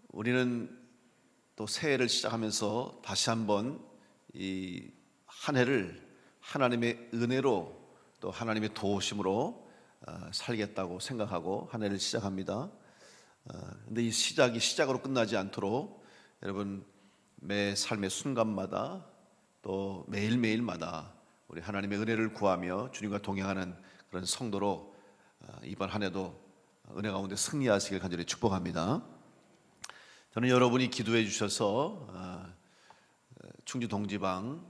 우리는 또 새해를 시작하면서 다시 한번 이 한 해를 하나님의 은혜로 또 하나님의 도우심으로 살겠다고 생각하고 한 해를 시작합니다. 근데 이 시작이 시작으로 끝나지 않도록 여러분 매 삶의 순간마다 또 매일매일마다 우리 하나님의 은혜를 구하며 주님과 동행하는 그런 성도로 이번 한 해도 은혜 가운데 승리하시길 간절히 축복합니다. 저는 여러분이 기도해 주셔서 충주 동지방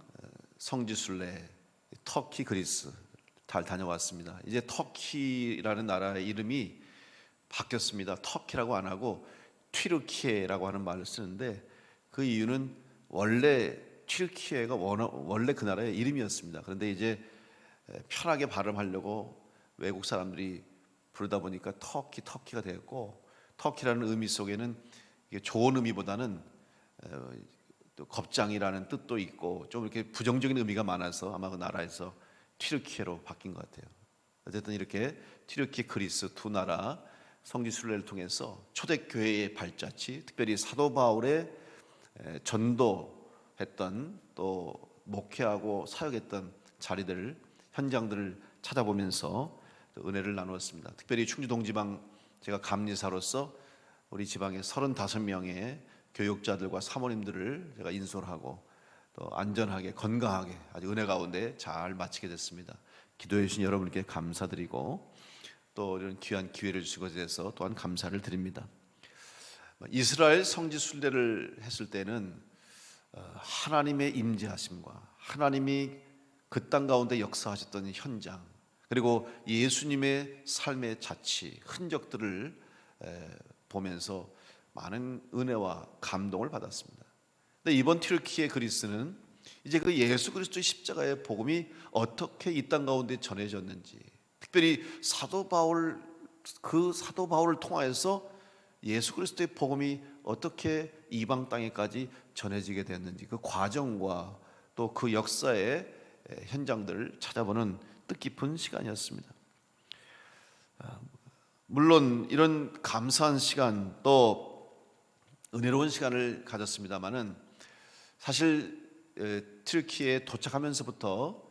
성지순례 터키 그리스 잘 다녀왔습니다. 이제 터키라는 나라의 이름이 바뀌었습니다. 터키라고 안 하고 튀르키예라고 하는 말을 쓰는데 그 이유는 원래 튀르키예가 원래 그 나라의 이름이었습니다. 그런데 이제 편하게 발음하려고 외국 사람들이 부르다 보니까 터키가 되었고, 터키라는 의미 속에는 이게 좋은 의미보다는 또 겁장이라는 뜻도 있고 좀 이렇게 부정적인 의미가 많아서 아마 그 나라에서 튀르키예로 바뀐 것 같아요. 어쨌든 이렇게 튀르키 그리스 두 나라 성지 순례를 통해서 초대교회의 발자취, 특별히 사도 바울의 전도했던 또 목회하고 사역했던 자리들, 현장들을 찾아보면서 은혜를 나누었습니다. 특별히 충주 동지방 제가 감리사로서 우리 지방의 35명의 교육자들과 사모님들을 제가 인솔하고 또 안전하게 건강하게 아주 은혜 가운데 잘 마치게 됐습니다. 기도해 주신 여러분께 감사드리고 또 이런 귀한 기회를 주신 것에 대해서 또한 감사를 드립니다. 이스라엘 성지 순례를 했을 때는 하나님의 임재하심과 하나님이 그 땅 가운데 역사하셨던 현장, 그리고 예수님의 삶의 자취, 흔적들을 보면서 많은 은혜와 감동을 받았습니다. 근데 이번 튀르키예 그리스는 이제 그 예수 그리스도의 십자가의 복음이 어떻게 이 땅 가운데 전해졌는지, 특별히 사도 바울을 통하여서 예수 그리스도의 복음이 어떻게 이방 땅에까지 전해지게 됐는지 그 과정과 또 그 역사의 현장들을 찾아보는 뜻깊은 시간이었습니다. 물론 이런 감사한 시간 또 은혜로운 시간을 가졌습니다마는 사실 튀르키예에 도착하면서부터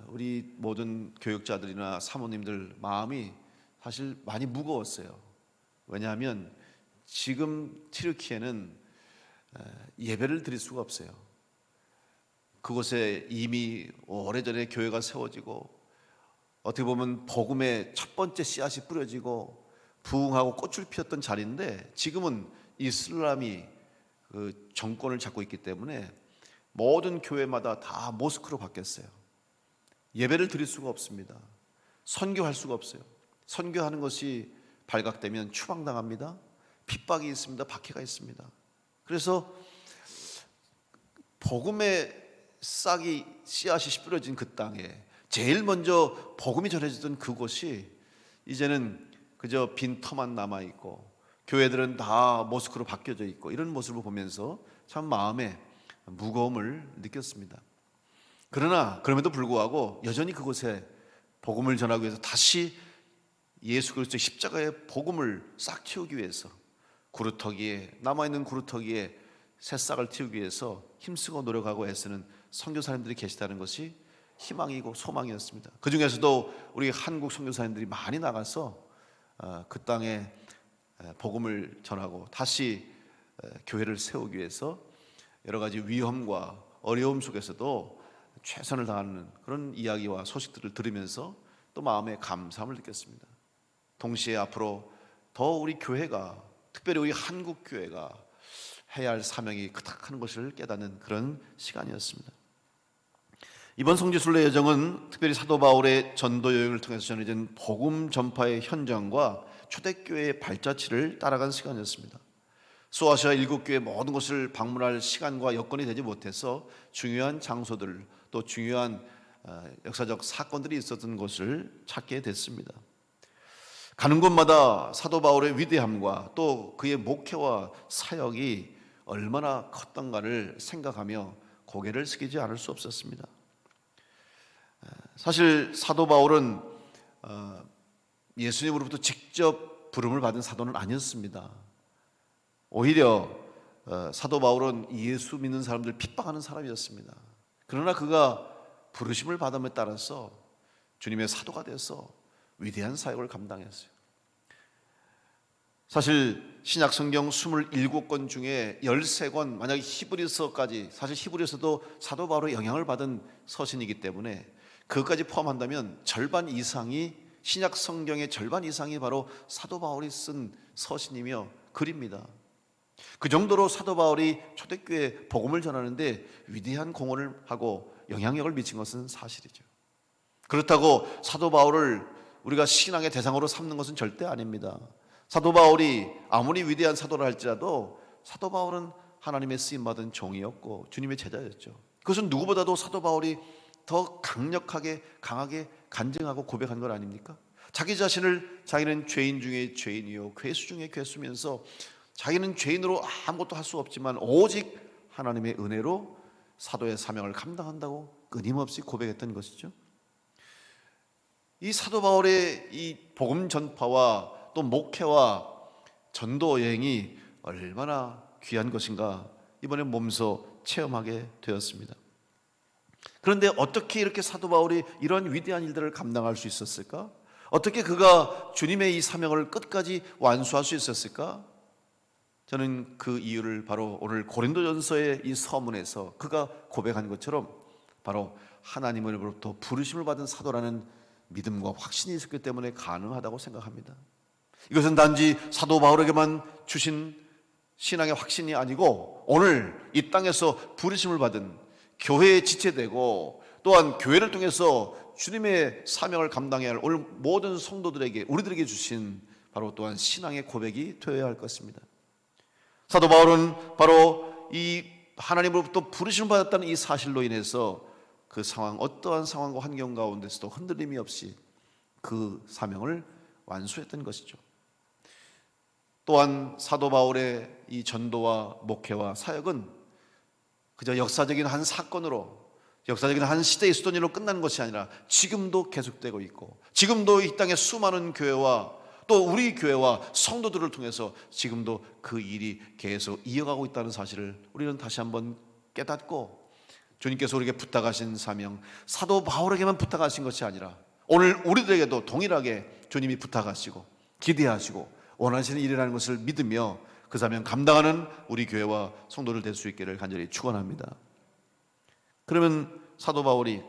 우리 모든 교육자들이나 사모님들 마음이 사실 많이 무거웠어요. 왜냐하면 지금 튀르키예는 예배를 드릴 수가 없어요. 그곳에 이미 오래전에 교회가 세워지고 어떻게 보면 복음의 첫 번째 씨앗이 뿌려지고 부흥하고 꽃을 피웠던 자리인데 지금은 이슬람이 그 정권을 잡고 있기 때문에 모든 교회마다 다 모스크로 바뀌었어요. 예배를 드릴 수가 없습니다. 선교할 수가 없어요. 선교하는 것이 발각되면 추방당합니다. 핍박이 있습니다. 박해가 있습니다. 그래서 복음의 씨앗이 뿌려진 그 땅에 제일 먼저 복음이 전해지던 그곳이 이제는 그저 빈 터만 남아있고 교회들은 다 모스크로 바뀌어져 있고 이런 모습을 보면서 참 마음에 무거움을 느꼈습니다. 그러나 그럼에도 불구하고 여전히 그곳에 복음을 전하기 위해서 다시 예수 그리스도의 십자가의 복음을 싹 틔우기 위해서 남아있는 구루터기에 새싹을 틔우기 위해서 힘쓰고 노력하고 애쓰는 선교사님들이 계시다는 것이 희망이고 소망이었습니다. 그 중에서도 우리 한국 선교사님들이 많이 나가서 그 땅에 복음을 전하고 다시 교회를 세우기 위해서 여러 가지 위험과 어려움 속에서도 최선을 다하는 그런 이야기와 소식들을 들으면서 또 마음에 감사함을 느꼈습니다. 동시에 앞으로 더 우리 교회가, 특별히 우리 한국 교회가 해야 할 사명이 크다는 것을 깨닫는 그런 시간이었습니다. 이번 성지순례 여정은 특별히 사도 바울의 전도 여행을 통해서 전해진 복음 전파의 현장과 초대교회의 발자취를 따라간 시간이었습니다. 소아시아 7교회 모든 것을 방문할 시간과 여건이 되지 못해서 중요한 장소들 또 중요한 역사적 사건들이 있었던 곳을 찾게 됐습니다. 가는 곳마다 사도 바울의 위대함과 또 그의 목회와 사역이 얼마나 컸던가를 생각하며 고개를 숙이지 않을 수 없었습니다. 사실 사도 바울은 예수님으로부터 직접 부름을 받은 사도는 아니었습니다. 오히려 사도 바울은 예수 믿는 사람들 핍박하는 사람이었습니다. 그러나 그가 부르심을 받음에 따라서 주님의 사도가 돼서 위대한 사역을 감당했어요. 사실 신약 성경 27권 중에 13권, 만약에 히브리서까지, 사실 히브리서도 사도 바울의 영향을 받은 서신이기 때문에 그것까지 포함한다면 절반 이상이, 신약 성경의 절반 이상이 바로 사도 바울이 쓴 서신이며 글입니다. 그 정도로 사도 바울이 초대교회에 복음을 전하는데 위대한 공헌을 하고 영향력을 미친 것은 사실이죠. 그렇다고 사도 바울을 우리가 신앙의 대상으로 삼는 것은 절대 아닙니다. 사도 바울이 아무리 위대한 사도라 할지라도 사도 바울은 하나님의 쓰임받은 종이었고 주님의 제자였죠. 그것은 누구보다도 사도 바울이 더 강력하게, 강하게 간증하고 고백한 건 아닙니까? 자기 자신을 자기는 죄인 중에 죄인이요 괴수 중에 괴수면서 자기는 죄인으로 아무것도 할 수 없지만 오직 하나님의 은혜로 사도의 사명을 감당한다고 끊임없이 고백했던 것이죠. 이 사도 바울의 이 복음 전파와 또 목회와 전도 여행이 얼마나 귀한 것인가 이번에 몸소 체험하게 되었습니다. 그런데 어떻게 이렇게 사도 바울이 이런 위대한 일들을 감당할 수 있었을까? 어떻게 그가 주님의 이 사명을 끝까지 완수할 수 있었을까? 저는 그 이유를 바로 오늘 고린도전서의 이 서문에서 그가 고백한 것처럼 바로 하나님으로부터 부르심을 받은 사도라는 믿음과 확신이 있었기 때문에 가능하다고 생각합니다. 이것은 단지 사도 바울에게만 주신 신앙의 확신이 아니고 오늘 이 땅에서 부르심을 받은 교회에 지체되고 또한 교회를 통해서 주님의 사명을 감당해야 할 오늘 모든 성도들에게, 우리들에게 주신 바로 또한 신앙의 고백이 되어야 할 것입니다. 사도 바울은 바로 이 하나님으로부터 부르심을 받았다는 이 사실로 인해서 그 상황, 어떠한 상황과 환경 가운데서도 흔들림이 없이 그 사명을 완수했던 것이죠. 또한 사도 바울의 이 전도와 목회와 사역은 그저 역사적인 한 사건으로, 역사적인 한 시대의 있었던 일로 끝나는 것이 아니라 지금도 계속되고 있고 지금도 이 땅의 수많은 교회와 또 우리 교회와 성도들을 통해서 지금도 그 일이 계속 이어가고 있다는 사실을 우리는 다시 한번 깨닫고 주님께서 우리에게 부탁하신 사명, 사도 바울에게만 부탁하신 것이 아니라 오늘 우리들에게도 동일하게 주님이 부탁하시고 기대하시고 원하시는 일이라는 것을 믿으며 그 사명 감당하는 우리 교회와 성도들 될 수 있기를 간절히 축원합니다. 그러면 사도 바울이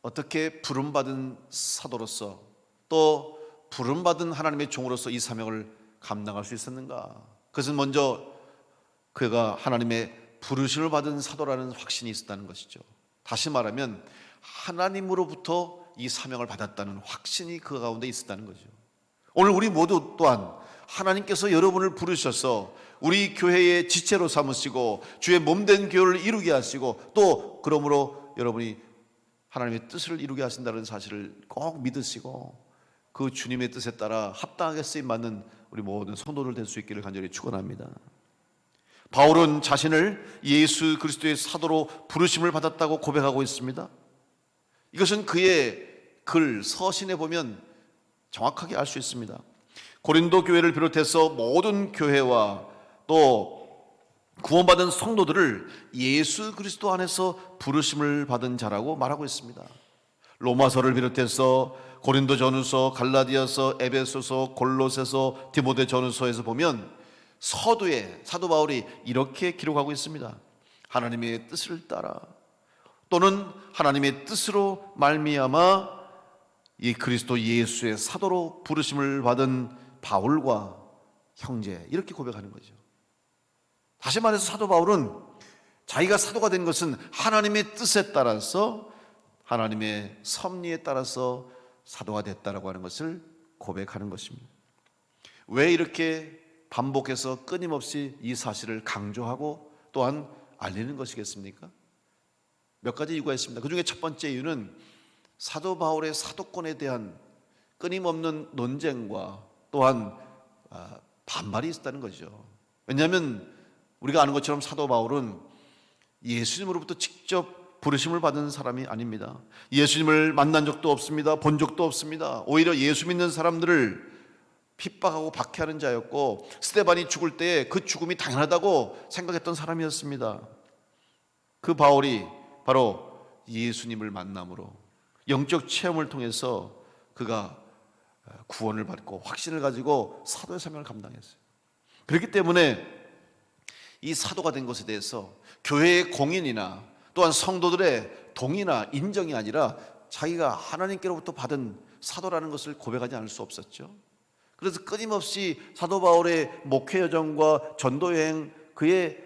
어떻게 부름받은 사도로서 또 부름받은 하나님의 종으로서 이 사명을 감당할 수 있었는가? 그것은 먼저 그가 하나님의 부르심을 받은 사도라는 확신이 있었다는 것이죠. 다시 말하면 하나님으로부터 이 사명을 받았다는 확신이 그 가운데 있었다는 거죠. 오늘 우리 모두 또한 하나님께서 여러분을 부르셔서 우리 교회의 지체로 삼으시고 주의 몸된 교회를 이루게 하시고 또 그러므로 여러분이 하나님의 뜻을 이루게 하신다는 사실을 꼭 믿으시고 그 주님의 뜻에 따라 합당하게 쓰임받는 우리 모든 성도들 될 수 있기를 간절히 축원합니다. 바울은 자신을 예수 그리스도의 사도로 부르심을 받았다고 고백하고 있습니다. 이것은 그의 글, 서신에 보면 정확하게 알 수 있습니다. 고린도 교회를 비롯해서 모든 교회와 또 구원받은 성도들을 예수 그리스도 안에서 부르심을 받은 자라고 말하고 있습니다. 로마서를 비롯해서 고린도전후서, 갈라디아서, 에베소서, 골로새서, 디모데전후서에서 보면 서두에 사도 바울이 이렇게 기록하고 있습니다. 하나님의 뜻을 따라 또는 하나님의 뜻으로 말미암아 이 그리스도 예수의 사도로 부르심을 받은 바울과 형제, 이렇게 고백하는 거죠. 다시 말해서 사도 바울은 자기가 사도가 된 것은 하나님의 뜻에 따라서 하나님의 섭리에 따라서 사도가 됐다라고 하는 것을 고백하는 것입니다. 왜 이렇게 반복해서 끊임없이 이 사실을 강조하고 또한 알리는 것이겠습니까? 몇 가지 이유가 있습니다. 그 중에 첫 번째 이유는 사도 바울의 사도권에 대한 끊임없는 논쟁과 또한 반발이 있었다는 거죠. 왜냐하면 우리가 아는 것처럼 사도 바울은 예수님으로부터 직접 부르심을 받은 사람이 아닙니다. 예수님을 만난 적도 없습니다. 본 적도 없습니다. 오히려 예수 믿는 사람들을 핍박하고 박해하는 자였고, 스데반이 죽을 때 그 죽음이 당연하다고 생각했던 사람이었습니다. 그 바울이 바로 예수님을 만남으로 영적 체험을 통해서 그가 구원을 받고 확신을 가지고 사도의 사명을 감당했어요. 그렇기 때문에 이 사도가 된 것에 대해서 교회의 공인이나 또한 성도들의 동의나 인정이 아니라 자기가 하나님께로부터 받은 사도라는 것을 고백하지 않을 수 없었죠. 그래서 끊임없이 사도 바울의 목회 여정과 전도 여행, 그의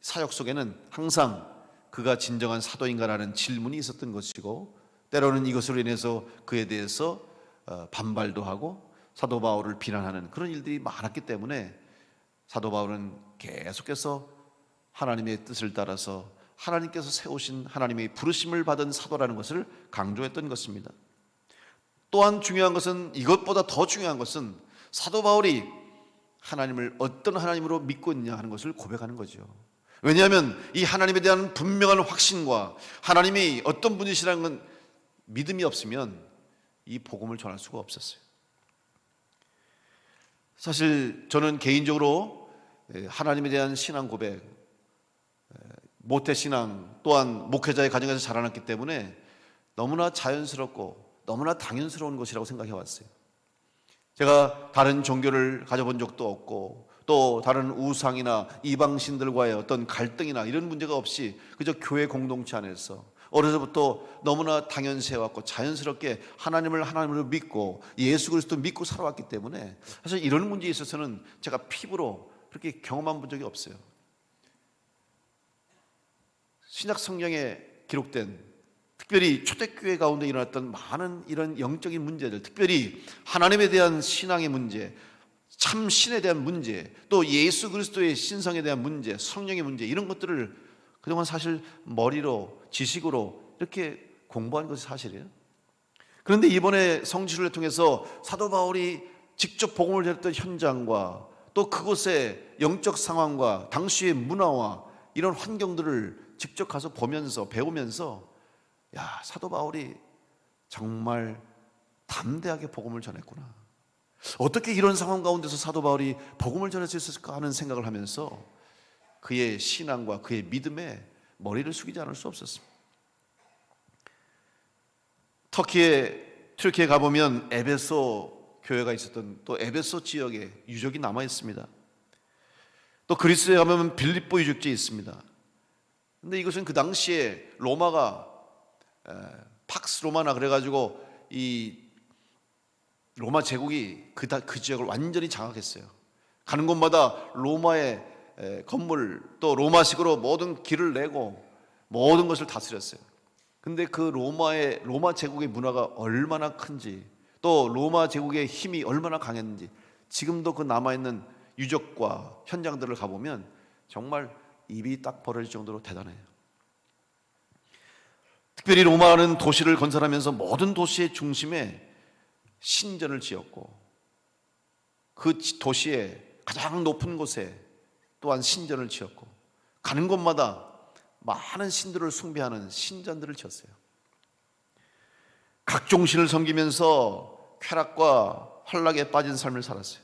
사역 속에는 항상 그가 진정한 사도인가라는 질문이 있었던 것이고, 때로는 이것으로 인해서 그에 대해서 반발도 하고 사도 바울을 비난하는 그런 일들이 많았기 때문에 사도 바울은 계속해서 하나님의 뜻을 따라서 하나님께서 세우신 하나님의 부르심을 받은 사도라는 것을 강조했던 것입니다. 또한 중요한 것은, 이것보다 더 중요한 것은 사도 바울이 하나님을 어떤 하나님으로 믿고 있느냐 하는 것을 고백하는 거죠. 왜냐하면 이 하나님에 대한 분명한 확신과 하나님이 어떤 분이시라는 건 믿음이 없으면 이 복음을 전할 수가 없었어요. 사실 저는 개인적으로 하나님에 대한 신앙 고백, 모태신앙 또한 목회자의 가정에서 자라났기 때문에 너무나 자연스럽고 너무나 당연스러운 것이라고 생각해 왔어요. 제가 다른 종교를 가져본 적도 없고 또 다른 우상이나 이방신들과의 어떤 갈등이나 이런 문제가 없이 그저 교회 공동체 안에서 어려서부터 너무나 당연시해 왔고 자연스럽게 하나님을 하나님으로 믿고 예수 그리스도 믿고 살아왔기 때문에 사실 이런 문제에 있어서는 제가 피부로 그렇게 경험한 본 적이 없어요. 신약 성경에 기록된 특별히 초대교회 가운데 일어났던 많은 이런 영적인 문제들, 특별히 하나님에 대한 신앙의 문제, 참 신에 대한 문제, 또 예수 그리스도의 신성에 대한 문제, 성령의 문제, 이런 것들을 그동안 사실 머리로 지식으로 이렇게 공부한 것이 사실이에요. 그런데 이번에 성지순례를 통해서 사도 바울이 직접 복음을 전했던 현장과 또 그곳의 영적 상황과 당시의 문화와 이런 환경들을 직접 가서 보면서 배우면서 야, 사도 바울이 정말 담대하게 복음을 전했구나. 어떻게 이런 상황 가운데서 사도 바울이 복음을 전할 수 있을까 하는 생각을 하면서 그의 신앙과 그의 믿음에 머리를 숙이지 않을 수 없었습니다. 튀르키예에 가보면 에베소 교회가 있었던 또 에베소 지역에 유적이 남아 있습니다. 또 그리스에 가면 빌립보 유적지에 있습니다. 근데 이것은 그 당시에 로마가 팍스 로마나 그래가지고 이 로마 제국이 그 지역을 완전히 장악했어요. 가는 곳마다 로마의 건물 또 로마식으로 모든 길을 내고 모든 것을 다스렸어요. 근데 그 로마 제국의 문화가 얼마나 큰지 또 로마 제국의 힘이 얼마나 강했는지 지금도 그 남아있는 유적과 현장들을 가보면 정말 입이 딱 벌어질 정도로 대단해요. 특별히 로마는 도시를 건설하면서 모든 도시의 중심에 신전을 지었고 그 도시의 가장 높은 곳에 또한 신전을 지었고 가는 곳마다 많은 신들을 숭배하는 신전들을 지었어요. 각종 신을 섬기면서 쾌락과 환락에 빠진 삶을 살았어요.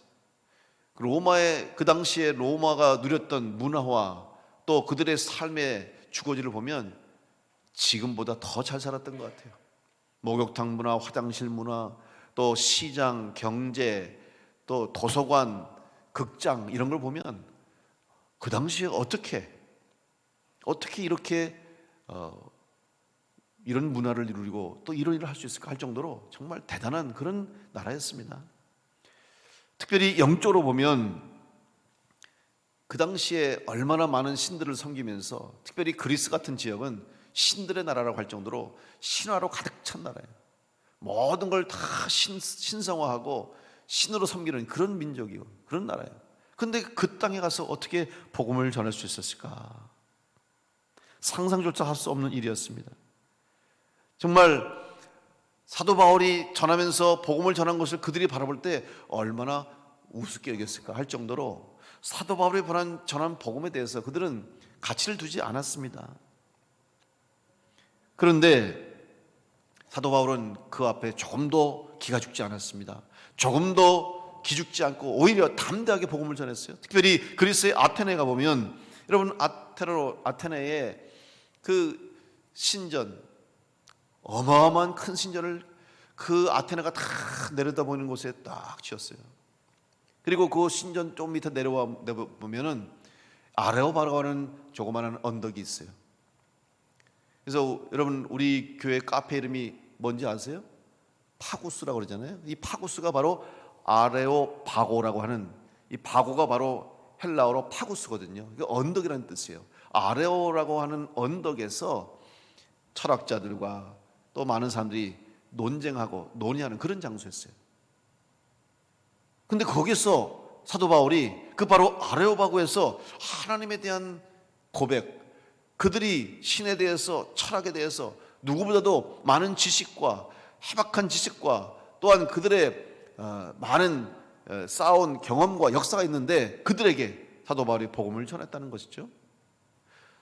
그 당시에 로마가 누렸던 문화와 또 그들의 삶의 주거지를 보면 지금보다 더 잘 살았던 것 같아요. 목욕탕 문화, 화장실 문화, 또 시장, 경제, 또 도서관, 극장 이런 걸 보면 그 당시에 어떻게 이렇게 이런 문화를 이루고 또 이런 일을 할 수 있을까 할 정도로 정말 대단한 그런 나라였습니다. 특별히 영적으로 보면 그 당시에 얼마나 많은 신들을 섬기면서 특별히 그리스 같은 지역은 신들의 나라라고 할 정도로 신화로 가득 찬 나라예요. 모든 걸 다 신성화하고 신으로 섬기는 그런 민족이고 그런 나라예요. 그런데 그 땅에 가서 어떻게 복음을 전할 수 있었을까? 상상조차 할 수 없는 일이었습니다. 정말 사도 바울이 전하면서 복음을 전한 것을 그들이 바라볼 때 얼마나 우습게 여겼을까 할 정도로 사도 바울이 전한 복음에 대해서 그들은 가치를 두지 않았습니다. 그런데 사도 바울은 그 앞에 조금도 기가 죽지 않았습니다. 조금도 기죽지 않고 오히려 담대하게 복음을 전했어요. 특별히 그리스의 아테네에 가보면, 여러분, 아테네에 그 신전, 어마어마한 큰 신전을 그 아테네가 다 내려다보는 곳에 딱 지었어요. 그리고 그 신전 좀 밑에 내려와 보면은 아레오바라고 하는 조그마한 언덕이 있어요. 그래서 여러분, 우리 교회 카페 이름이 뭔지 아세요? 파구스라고 그러잖아요. 이 파구스가 바로 아레오바고라고 하는, 이 바고가 바로 헬라어로 파구스거든요. 이게 언덕이라는 뜻이에요. 아레오라고 하는 언덕에서 철학자들과 또 많은 사람들이 논쟁하고 논의하는 그런 장소였어요. 근데 거기서 사도 바울이 그 바로 아레오바고에서 하나님에 대한 고백, 그들이 신에 대해서, 철학에 대해서 누구보다도 많은 지식과 해박한 지식과 또한 그들의 많은 쌓아온 경험과 역사가 있는데 그들에게 사도 바울이 복음을 전했다는 것이죠.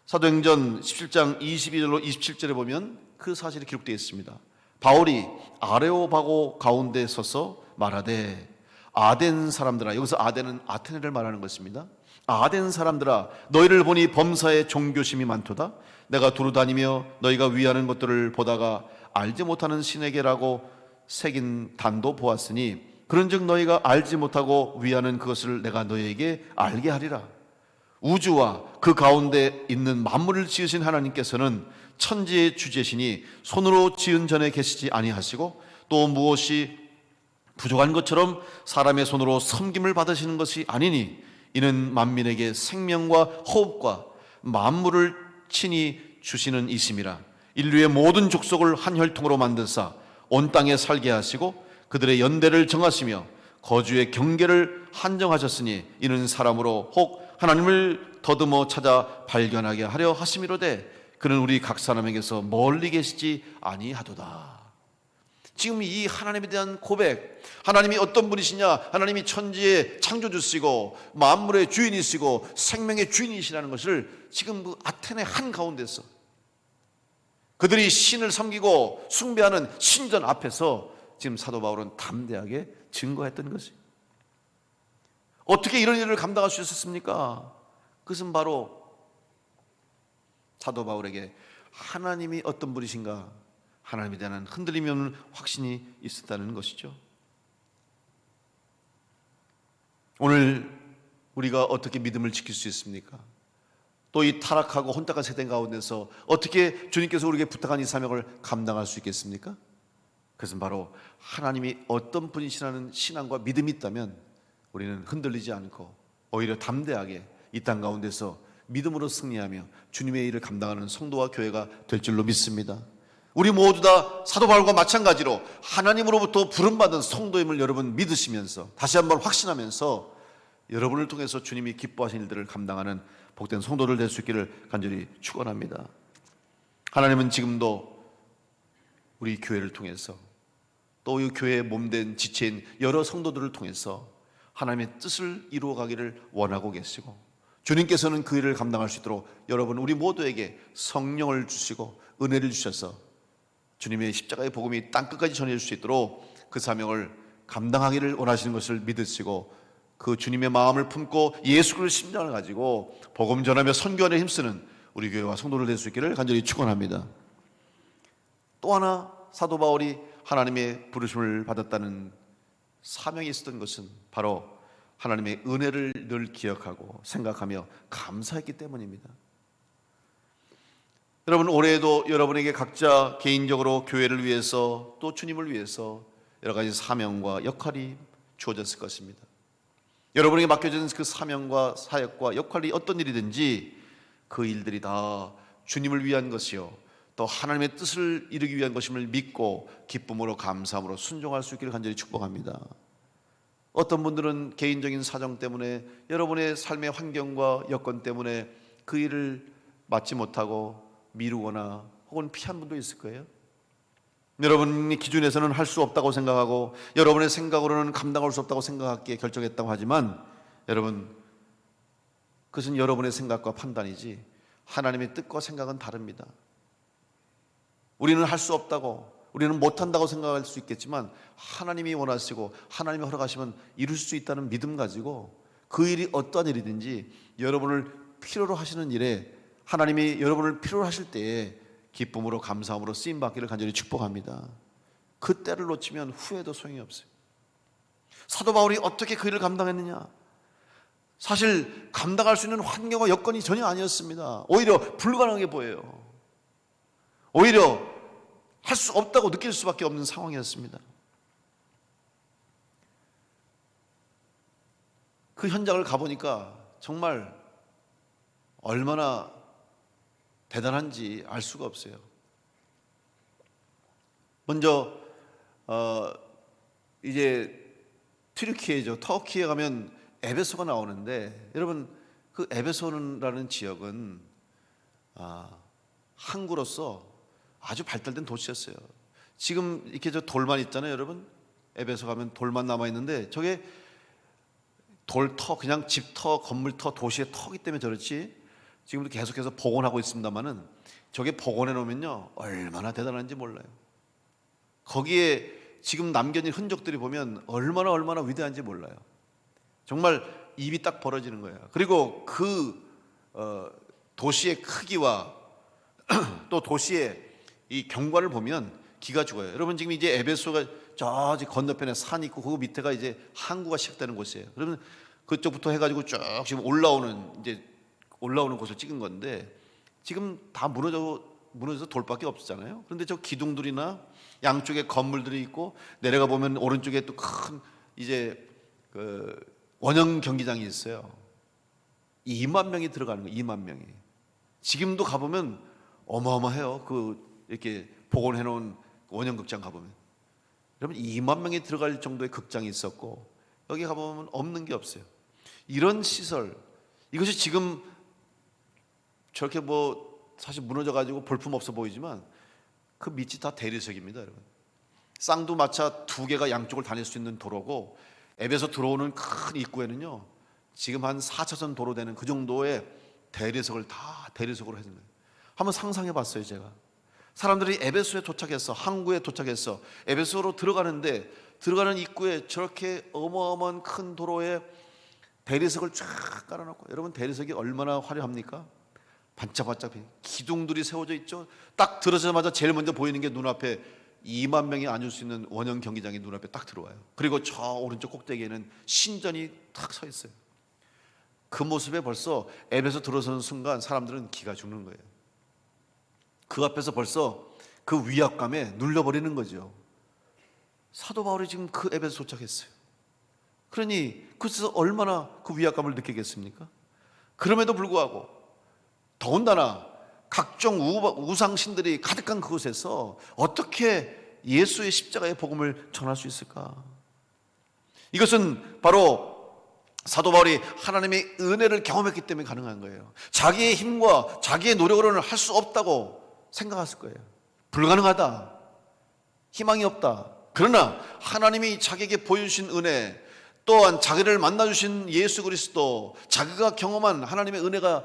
사도행전 17장 22절로 27절에 보면 그 사실이 기록되어 있습니다. 바울이 아레오바고 가운데 서서 말하되, 아덴 사람들아, 여기서 아덴은 아테네를 말하는 것입니다. 아덴 사람들아, 너희를 보니 범사에 종교심이 많도다. 내가 두루 다니며 너희가 위하는 것들을 보다가 알지 못하는 신에게라고 새긴 단도 보았으니, 그런즉 너희가 알지 못하고 위하는 그것을 내가 너희에게 알게 하리라. 우주와 그 가운데 있는 만물을 지으신 하나님께서는 천지의 주제시니 손으로 지은 전에 계시지 아니하시고, 또 무엇이 부족한 것처럼 사람의 손으로 섬김을 받으시는 것이 아니니, 이는 만민에게 생명과 호흡과 만물을 친히 주시는 이심이라. 인류의 모든 족속을 한 혈통으로 만드사 온 땅에 살게 하시고 그들의 연대를 정하시며 거주의 경계를 한정하셨으니, 이는 사람으로 혹 하나님을 더듬어 찾아 발견하게 하려 하심이로되, 그는 우리 각 사람에게서 멀리 계시지 아니하도다. 지금 이 하나님에 대한 고백, 하나님이 어떤 분이시냐, 하나님이 천지의 창조주시고 만물의 주인이시고 생명의 주인이시라는 것을 지금 그 아테네 한가운데서 그들이 신을 섬기고 숭배하는 신전 앞에서 지금 사도 바울은 담대하게 증거했던 것이, 어떻게 이런 일을 감당할 수 있었습니까? 그것은 바로 사도 바울에게 하나님이 어떤 분이신가, 하나님에 대한 흔들림이 없는 확신이 있었다는 것이죠. 오늘 우리가 어떻게 믿음을 지킬 수 있습니까? 또 이 타락하고 혼탁한 세대 가운데서 어떻게 주님께서 우리에게 부탁한 이 사명을 감당할 수 있겠습니까? 그것은 바로 하나님이 어떤 분이시라는 신앙과 믿음이 있다면 우리는 흔들리지 않고 오히려 담대하게 이 땅 가운데서 믿음으로 승리하며 주님의 일을 감당하는 성도와 교회가 될 줄로 믿습니다. 우리 모두 다 사도 바울과 마찬가지로 하나님으로부터 부름받은 성도임을 여러분 믿으시면서 다시 한번 확신하면서 여러분을 통해서 주님이 기뻐하신 일들을 감당하는 복된 성도들 될 수 있기를 간절히 축원합니다. 하나님은 지금도 우리 교회를 통해서 또 이 교회의 몸된 지체인 여러 성도들을 통해서 하나님의 뜻을 이루어가기를 원하고 계시고, 주님께서는 그 일을 감당할 수 있도록 여러분 우리 모두에게 성령을 주시고 은혜를 주셔서 주님의 십자가의 복음이 땅끝까지 전해질 수 있도록 그 사명을 감당하기를 원하시는 것을 믿으시고, 그 주님의 마음을 품고 예수 그리스도의 심장을 가지고 복음 전하며 선교하는 힘쓰는 우리 교회와 성도를 될 수 있기를 간절히 축원합니다. 또 하나 사도 바울이 하나님의 부르심을 받았다는 사명이 있었던 것은 바로 하나님의 은혜를 늘 기억하고 생각하며 감사했기 때문입니다. 여러분, 올해에도 여러분에게 각자 개인적으로 교회를 위해서 또 주님을 위해서 여러 가지 사명과 역할이 주어졌을 것입니다. 여러분에게 맡겨진 그 사명과 사역과 역할이 어떤 일이든지 그 일들이 다 주님을 위한 것이요 또 하나님의 뜻을 이루기 위한 것임을 믿고 기쁨으로 감사함으로 순종할 수 있기를 간절히 축복합니다. 어떤 분들은 개인적인 사정 때문에 여러분의 삶의 환경과 여건 때문에 그 일을 맡지 못하고 미루거나 혹은 피한 분도 있을 거예요. 여러분이 기준에서는 할 수 없다고 생각하고 여러분의 생각으로는 감당할 수 없다고 생각하기에 결정했다고 하지만, 여러분, 그것은 여러분의 생각과 판단이지 하나님의 뜻과 생각은 다릅니다. 우리는 할 수 없다고, 우리는 못한다고 생각할 수 있겠지만 하나님이 원하시고 하나님이 허락하시면 이룰 수 있다는 믿음 가지고 그 일이 어떠한 일이든지 여러분을 필요로 하시는 일에 하나님이 여러분을 필요로 하실 때에 기쁨으로 감사함으로 쓰임받기를 간절히 축복합니다. 그 때를 놓치면 후회도 소용이 없어요. 사도 바울이 어떻게 그 일을 감당했느냐? 사실 감당할 수 있는 환경과 여건이 전혀 아니었습니다. 오히려 불가능하게 보여요. 오히려 할 수 없다고 느낄 수밖에 없는 상황이었습니다. 그 현장을 가보니까 정말 얼마나 대단한지 알 수가 없어요. 먼저 이제 튀르키예죠. 터키에 가면 에베소가 나오는데 여러분 그 에베소라는 지역은 항구로서 아주 발달된 도시였어요. 지금 이렇게 저 돌만 있잖아요, 여러분. 에베소 가면 돌만 남아 있는데 저게 돌터, 그냥 집터, 건물터, 도시의 터기 때문에 저렇지. 지금도 계속해서 복원하고 있습니다만은 저게 복원해 놓으면요 얼마나 대단한지 몰라요. 거기에 지금 남겨진 흔적들이 보면 얼마나 위대한지 몰라요. 정말 입이 딱 벌어지는 거예요. 그리고 그 도시의 크기와 또 도시의 이 경관을 보면 기가 죽어요. 여러분 지금 이제 에베소가 저기 건너편에 산이 있고 그 밑에가 이제 항구가 시작되는 곳이에요. 그러면 그쪽부터 해가지고 쭉 지금 올라오는 곳을 찍은 건데 지금 다 무너져서 돌밖에 없었잖아요. 그런데 저 기둥들이나 양쪽에 건물들이 있고 내려가 보면 오른쪽에 또 큰 이제 그 원형 경기장이 있어요. 2만 명이 들어가는 거예요. 2만 명이. 지금도 가보면 어마어마해요. 그 이렇게 복원해 놓은 원형 극장 가보면 여러분 2만 명이 들어갈 정도의 극장이 있었고 여기 가보면 없는 게 없어요. 이런 시설, 이것이 지금 저렇게 뭐 사실 무너져가지고 볼품없어 보이지만 그 밑이 다 대리석입니다, 여러분. 쌍두마차 2개가 양쪽을 다닐 수 있는 도로고 에베소 들어오는 큰 입구에는요 지금 한 4차선 도로 되는 그 정도의 대리석을 다 대리석으로 해준 거예요. 한번 상상해 봤어요, 제가. 사람들이 에베소에 도착해서 항구에 도착해서 에베소로 들어가는데 들어가는 입구에 저렇게 어마어마한 큰 도로에 대리석을 쫙 깔아놓고 여러분 대리석이 얼마나 화려합니까? 반짝반짝 기둥들이 세워져 있죠. 딱 들어서자마자 제일 먼저 보이는 게 눈앞에 2만 명이 앉을 수 있는 원형 경기장이 눈앞에 딱 들어와요. 그리고 저 오른쪽 꼭대기에는 신전이 탁 서 있어요. 그 모습에 벌써 에베소 들어서는 순간 사람들은 기가 죽는 거예요. 그 앞에서 벌써 그 위압감에 눌려버리는 거죠. 사도 바울이 지금 그 에베소 도착했어요. 그러니 그래서 얼마나 그 위압감을 느끼겠습니까? 그럼에도 불구하고 더군다나 각종 우상신들이 가득한 그곳에서 어떻게 예수의 십자가의 복음을 전할 수 있을까? 이것은 바로 사도 바울이 하나님의 은혜를 경험했기 때문에 가능한 거예요. 자기의 힘과 자기의 노력으로는 할 수 없다고 생각했을 거예요. 불가능하다, 희망이 없다. 그러나 하나님이 자기에게 보여주신 은혜, 또한 자기를 만나주신 예수 그리스도, 자기가 경험한 하나님의 은혜가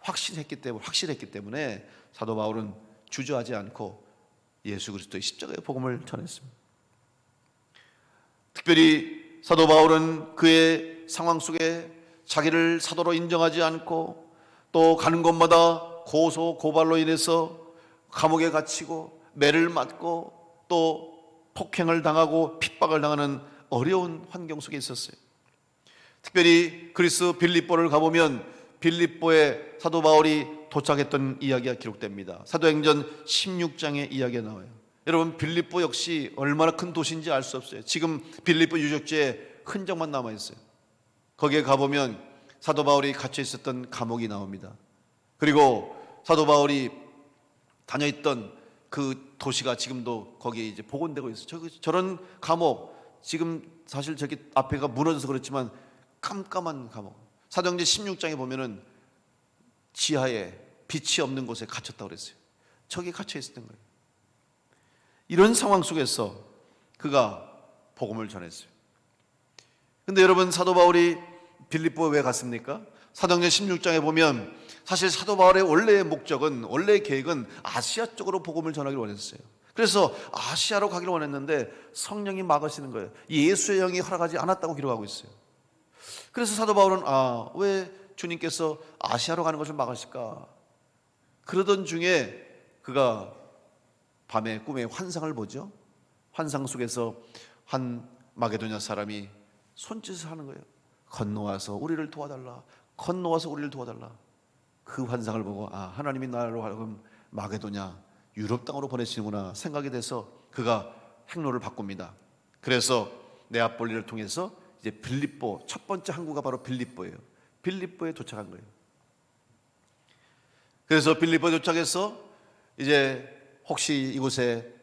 확실했기 때문에 사도 바울은 주저하지 않고 예수 그리스도의 십자가의 복음을 전했습니다. 특별히 사도 바울은 그의 상황 속에 자기를 사도로 인정하지 않고 또 가는 곳마다 고소 고발로 인해서 감옥에 갇히고 매를 맞고 또 폭행을 당하고 핍박을 당하는 어려운 환경 속에 있었어요. 특별히 그리스 빌립보를 가보면 빌립보에 사도 바울이 도착했던 이야기가 기록됩니다. 사도행전 16장의 이야기가 나와요. 여러분 빌립보 역시 얼마나 큰 도시인지 알 수 없어요. 지금 빌립보 유적지에 흔적만 남아있어요. 거기에 가보면 사도 바울이 갇혀 있었던 감옥이 나옵니다. 그리고 사도 바울이 다녀있던 그 도시가 지금도 거기에 이제 복원되고 있어요. 저런 감옥, 지금 사실 저기 앞에가 무너져서 그렇지만 깜깜한 감옥. 사도행전 16장에 보면은 지하에 빛이 없는 곳에 갇혔다고 그랬어요. 저기 갇혀 있었던 거예요. 이런 상황 속에서 그가 복음을 전했어요. 근데 여러분 사도 바울이 빌립보에 왜 갔습니까? 사도행전 16장에 보면 사실 사도 바울의 원래의 목적은, 원래의 계획은 아시아 쪽으로 복음을 전하기를 원했어요. 그래서 아시아로 가기를 원했는데 성령이 막으시는 거예요. 예수의 영이 허락하지 않았다고 기록하고 있어요. 그래서 사도 바울은 왜 주님께서 아시아로 가는 것을 막으실까? 그러던 중에 그가 밤에 꿈에 환상을 보죠. 환상 속에서 한 마게도냐 사람이 손짓을 하는 거예요. 건너와서 우리를 도와달라. 건너와서 우리를 도와달라. 그 환상을 보고 하나님이 나로 하여금 마게도냐 유럽 땅으로 보내시는구나 생각이 돼서 그가 행로를 바꿉니다. 그래서 네아폴리를 통해서 이제 빌립보, 첫 번째 항구가 바로 빌립보예요. 빌립보에 도착한 거예요. 그래서 빌립보에 도착해서 이제 혹시 이곳에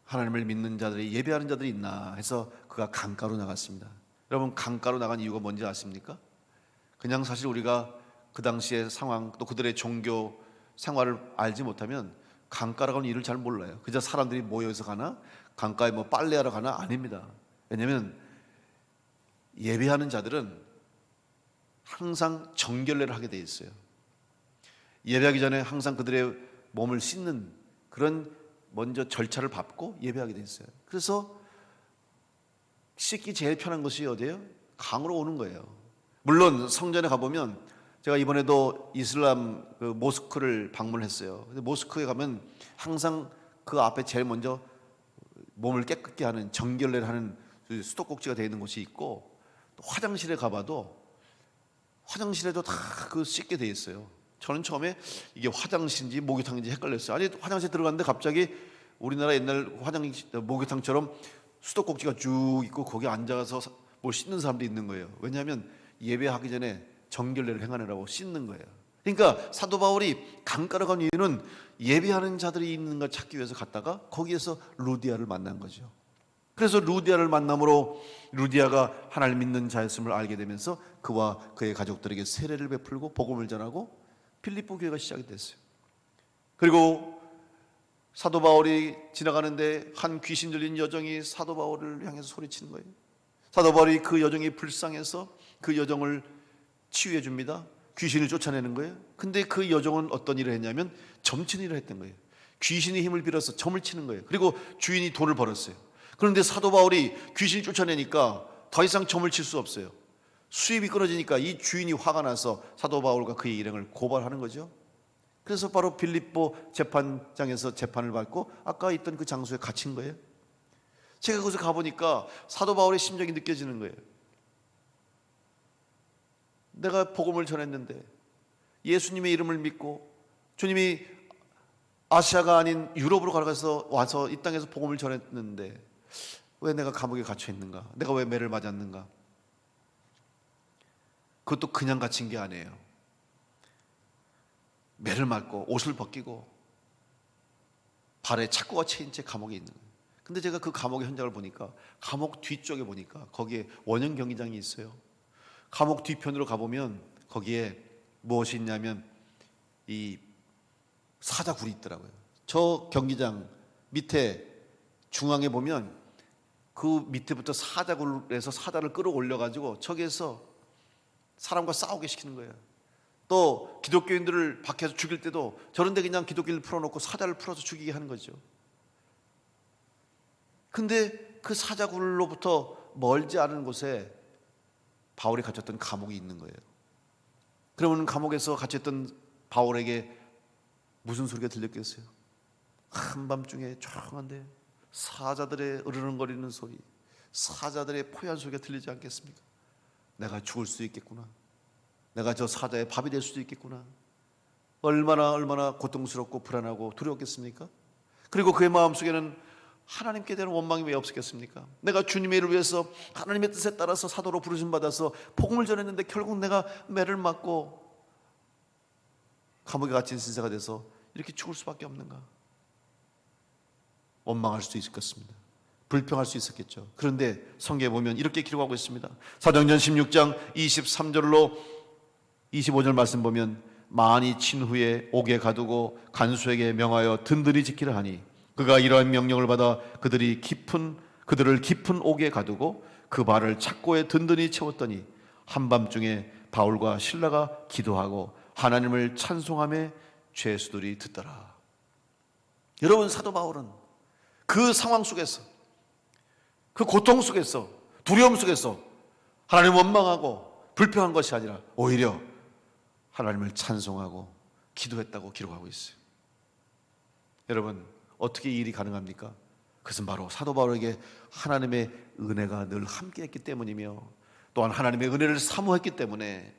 하나님을 믿는 자들이, 예배하는 자들이 있나 해서 그가 강가로 나갔습니다. 여러분, 강가로 나간 이유가 뭔지 아십니까? 그냥 사실 우리가 그 당시의 상황 또 그들의 종교 생활을 알지 못하면 강가라고 하는 일을 잘 몰라요. 그저 사람들이 모여서 가나, 강가에 뭐 빨래하러 가나, 아닙니다. 왜냐하면 예배하는 자들은 항상 정결례를 하게 돼 있어요. 예배하기 전에 항상 그들의 몸을 씻는 그런 먼저 절차를 밟고 예배하게 돼 있어요. 그래서 씻기 제일 편한 것이 어디예요? 강으로 오는 거예요. 물론 성전에 가보면, 제가 이번에도 이슬람 그 모스크를 방문했어요. 근데 모스크에 가면 항상 그 앞에 제일 먼저 몸을 깨끗게 하는, 정결례를 하는 수도꼭지가 되어 있는 곳이 있고, 또 화장실에 가봐도 화장실에도 다 그 씻게 돼 있어요. 저는 처음에 이게 화장실인지 목욕탕인지 헷갈렸어요. 아니, 화장실 들어갔는데 갑자기 우리나라 옛날 화장실 목욕탕처럼 수도꼭지가 쭉 있고 거기 앉아서 뭘 씻는 사람도 있는 거예요. 왜냐하면 예배하기 전에 정결례를 행하느라고 씻는 거예요. 그러니까 사도 바울이 강가로 간 이유는 예배하는 자들이 있는 걸 찾기 위해서 갔다가 거기에서 루디아를 만난 거죠. 그래서 루디아를 만남으로 루디아가 하나님 믿는 자였음을 알게 되면서 그와 그의 가족들에게 세례를 베풀고 복음을 전하고 빌립보 교회가 시작이 됐어요. 그리고 사도 바울이 지나가는데 한 귀신 들린 여종이 사도 바울을 향해서 소리치는 거예요. 사도 바울이 그 여종이 불쌍해서 그 여종을 치유해 줍니다. 귀신을 쫓아내는 거예요. 근데 그 여종은 어떤 일을 했냐면 점치는 일을 했던 거예요. 귀신의 힘을 빌어서 점을 치는 거예요. 그리고 주인이 돈을 벌었어요. 그런데 사도 바울이 귀신이 쫓아내니까 더 이상 점을 칠 수 없어요. 수입이 끊어지니까 이 주인이 화가 나서 사도 바울과 그의 일행을 고발하는 거죠. 그래서 바로 빌립보 재판장에서 재판을 받고 아까 있던 그 장소에 갇힌 거예요. 제가 거기서 가보니까 사도 바울의 심정이 느껴지는 거예요. 내가 복음을 전했는데, 예수님의 이름을 믿고 주님이 아시아가 아닌 유럽으로 가서 와서 이 땅에서 복음을 전했는데 왜 내가 감옥에 갇혀 있는가? 내가 왜 매를 맞았는가? 그것도 그냥 갇힌 게 아니에요. 매를 맞고 옷을 벗기고 발에 착고가 채인 채 감옥에 있는 거예요. 근데 제가 그 감옥의 현장을 보니까, 감옥 뒤쪽에 보니까 거기에 원형 경기장이 있어요. 감옥 뒤편으로 가보면 거기에 무엇이 있냐면 이 사자굴이 있더라고요. 저 경기장 밑에 중앙에 보면 그 밑에부터 사자굴에서 사자를 끌어올려가지고 저기에서 사람과 싸우게 시키는 거예요. 또 기독교인들을 밖에서 죽일 때도 저런데 그냥 기독교인을 풀어놓고 사자를 풀어서 죽이게 하는 거죠. 근데 그 사자굴로부터 멀지 않은 곳에 바울이 갇혔던 감옥이 있는 거예요. 그러면 감옥에서 갇혔던 바울에게 무슨 소리가 들렸겠어요? 한밤중에 조용한데 사자들의 으르렁거리는 소리, 사자들의 포효한 소리가 들리지 않겠습니까? 내가 죽을 수 있겠구나. 내가 저 사자의 밥이 될 수도 있겠구나. 얼마나 고통스럽고 불안하고 두려웠겠습니까? 그리고 그의 마음속에는 하나님께 대한 원망이 왜 없었겠습니까? 내가 주님의 일을 위해서 하나님의 뜻에 따라서 사도로 부르심 받아서 복음을 전했는데 결국 내가 매를 맞고 감옥에 갇힌 신세가 돼서 이렇게 죽을 수밖에 없는가? 원망할 수도 있었겠습니다. 불평할 수 있었겠죠. 그런데 성경에 보면 이렇게 기록하고 있습니다. 사도행전 16장 23절로 25절 말씀 보면, 많이 친 후에 옥에 가두고 간수에게 명하여 든든히 지키라 하니 그가 이러한 명령을 받아 그들을 깊은 옥에 가두고 그 발을 착고에 든든히 채웠더니 한밤중에 바울과 실라가 기도하고 하나님을 찬송하며 죄수들이 듣더라. 여러분, 사도 바울은 그 상황 속에서, 그 고통 속에서, 두려움 속에서 하나님을 원망하고 불평한 것이 아니라 오히려 하나님을 찬송하고 기도했다고 기록하고 있어요. 여러분, 어떻게 이 일이 가능합니까? 그것은 바로 사도 바울에게 하나님의 은혜가 늘 함께했기 때문이며, 또한 하나님의 은혜를 사모했기 때문에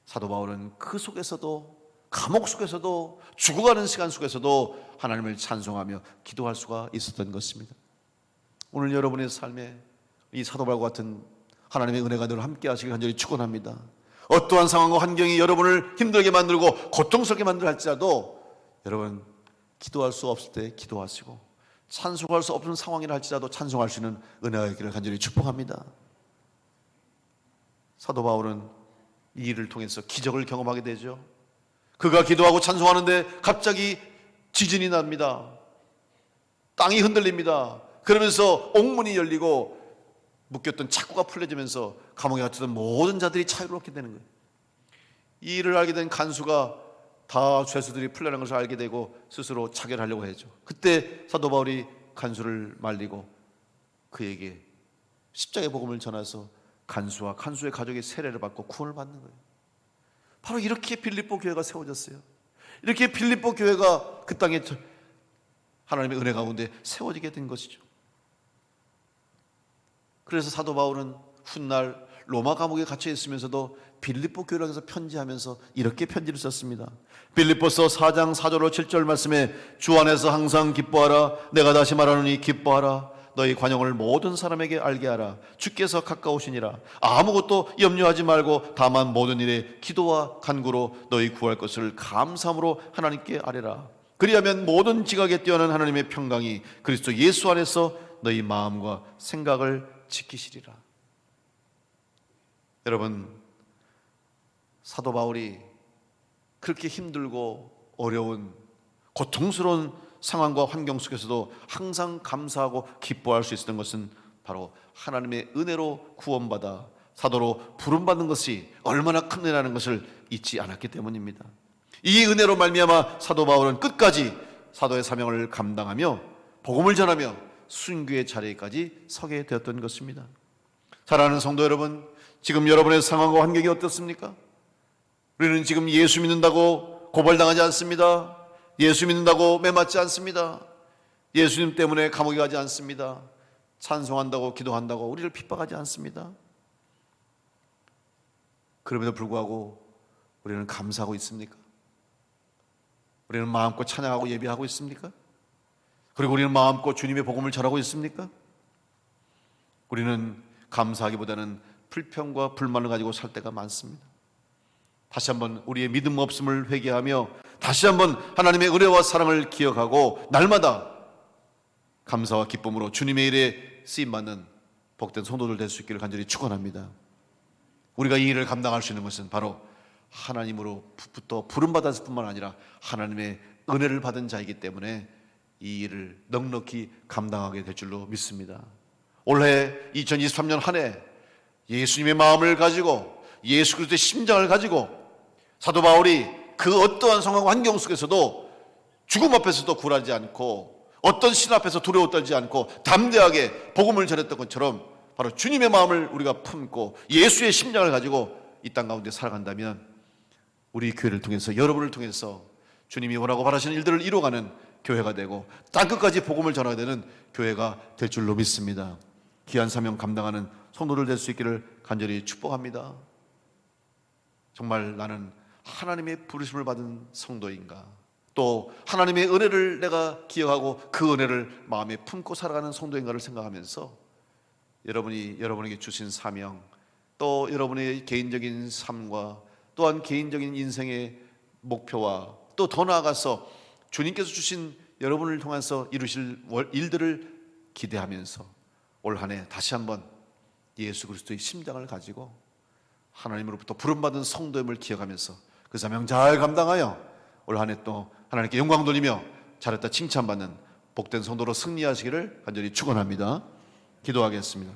사도 바울은 그 속에서도, 감옥 속에서도, 죽어가는 시간 속에서도 하나님을 찬송하며 기도할 수가 있었던 것입니다. 오늘 여러분의 삶에 이 사도 바울과 같은 하나님의 은혜가 늘 함께 하시길 간절히 축원합니다. 어떠한 상황과 환경이 여러분을 힘들게 만들고 고통스럽게 만들어 할지라도 여러분, 기도할 수 없을 때 기도하시고 찬송할 수 없는 상황이라 할지라도 찬송할 수 있는 은혜가 있기를 간절히 축복합니다. 사도 바울은 이 일을 통해서 기적을 경험하게 되죠. 그가 기도하고 찬송하는데 갑자기 지진이 납니다. 땅이 흔들립니다. 그러면서 옥문이 열리고 묶였던 착고가 풀려지면서 감옥에 갇혔던 모든 자들이 자유롭게 되는 거예요. 이 일을 알게 된 간수가 다 죄수들이 풀려난 것을 알게 되고 스스로 자결하려고 했죠. 그때 사도 바울이 간수를 말리고 그에게 십자가의 복음을 전해서 간수와 간수의 가족이 세례를 받고 구원을 받는 거예요. 바로 이렇게 빌립보 교회가 세워졌어요. 이렇게 빌립보 교회가 그 땅에 하나님의 은혜 가운데 세워지게 된 것이죠. 그래서 사도 바울은 훗날 로마 감옥에 갇혀 있으면서도 빌립보 교회를 향해서 편지하면서 이렇게 편지를 썼습니다. 빌립보서 4장 4절로 7절 말씀에 주 안에서 항상 기뻐하라. 내가 다시 말하노니 기뻐하라. 너희 관용을 모든 사람에게 알게 하라. 주께서 가까우시니라. 아무것도 염려하지 말고 다만 모든 일에 기도와 간구로 너희 구할 것을 감사함으로 하나님께 아뢰라. 그리하면 모든 지각에 뛰어난 하나님의 평강이 그리스도 예수 안에서 너희 마음과 생각을 지키시리라. 여러분, 사도 바울이 그렇게 힘들고 어려운 고통스러운 상황과 환경 속에서도 항상 감사하고 기뻐할 수 있었던 것은 바로 하나님의 은혜로 구원받아 사도로 부름받는 것이 얼마나 큰 은혜라는 것을 잊지 않았기 때문입니다. 이 은혜로 말미암아 사도 바울은 끝까지 사도의 사명을 감당하며 복음을 전하며 순교의 자리에까지 서게 되었던 것입니다. 사랑하는 성도 여러분, 지금 여러분의 상황과 환경이 어떻습니까? 우리는 지금 예수 믿는다고 고발당하지 않습니다. 예수 믿는다고 매맞지 않습니다. 예수님 때문에 감옥에 가지 않습니다. 찬송한다고 기도한다고 우리를 핍박하지 않습니다. 그럼에도 불구하고 우리는 감사하고 있습니까? 우리는 마음껏 찬양하고 예배하고 있습니까? 그리고 우리는 마음껏 주님의 복음을 전하고 있습니까? 우리는 감사하기보다는 불평과 불만을 가지고 살 때가 많습니다. 다시 한번 우리의 믿음 없음을 회개하며 다시 한번 하나님의 은혜와 사랑을 기억하고 날마다 감사와 기쁨으로 주님의 일에 쓰임받는 복된 성도들 될 수 있기를 간절히 축원합니다. 우리가 이 일을 감당할 수 있는 것은 바로 하나님으로부터 부름받았을 뿐만 아니라 하나님의 은혜를 받은 자이기 때문에 이 일을 넉넉히 감당하게 될 줄로 믿습니다. 올해 2023년 한 해 예수님의 마음을 가지고 예수 그리스도의 심장을 가지고 사도 바울이 그 어떠한 상황 환경 속에서도 죽음 앞에서도 굴하지 않고 어떤 신 앞에서 두려워 떨지 않고 담대하게 복음을 전했던 것처럼 바로 주님의 마음을 우리가 품고 예수의 심장을 가지고 이 땅 가운데 살아간다면 우리 교회를 통해서 여러분을 통해서 주님이 원하고 바라시는 일들을 이루어가는 교회가 되고 땅끝까지 복음을 전하게 되는 교회가 될 줄로 믿습니다. 귀한 사명 감당하는 성도들 될 수 있기를 간절히 축복합니다. 정말 나는 하나님의 부르심을 받은 성도인가? 또 하나님의 은혜를 내가 기억하고 그 은혜를 마음에 품고 살아가는 성도인가를 생각하면서 여러분에게 주신 사명, 또 여러분의 개인적인 삶과 또한 개인적인 인생의 목표와 또 더 나아가서 주님께서 주신 여러분을 통해서 이루실 일들을 기대하면서 올 한 해 다시 한번 예수 그리스도의 심장을 가지고 하나님으로부터 부름받은 성도임을 기억하면서 그 사명 잘 감당하여 올 한 해 또 하나님께 영광 돌리며 잘했다 칭찬받는 복된 성도로 승리하시기를 간절히 축원합니다. 기도하겠습니다.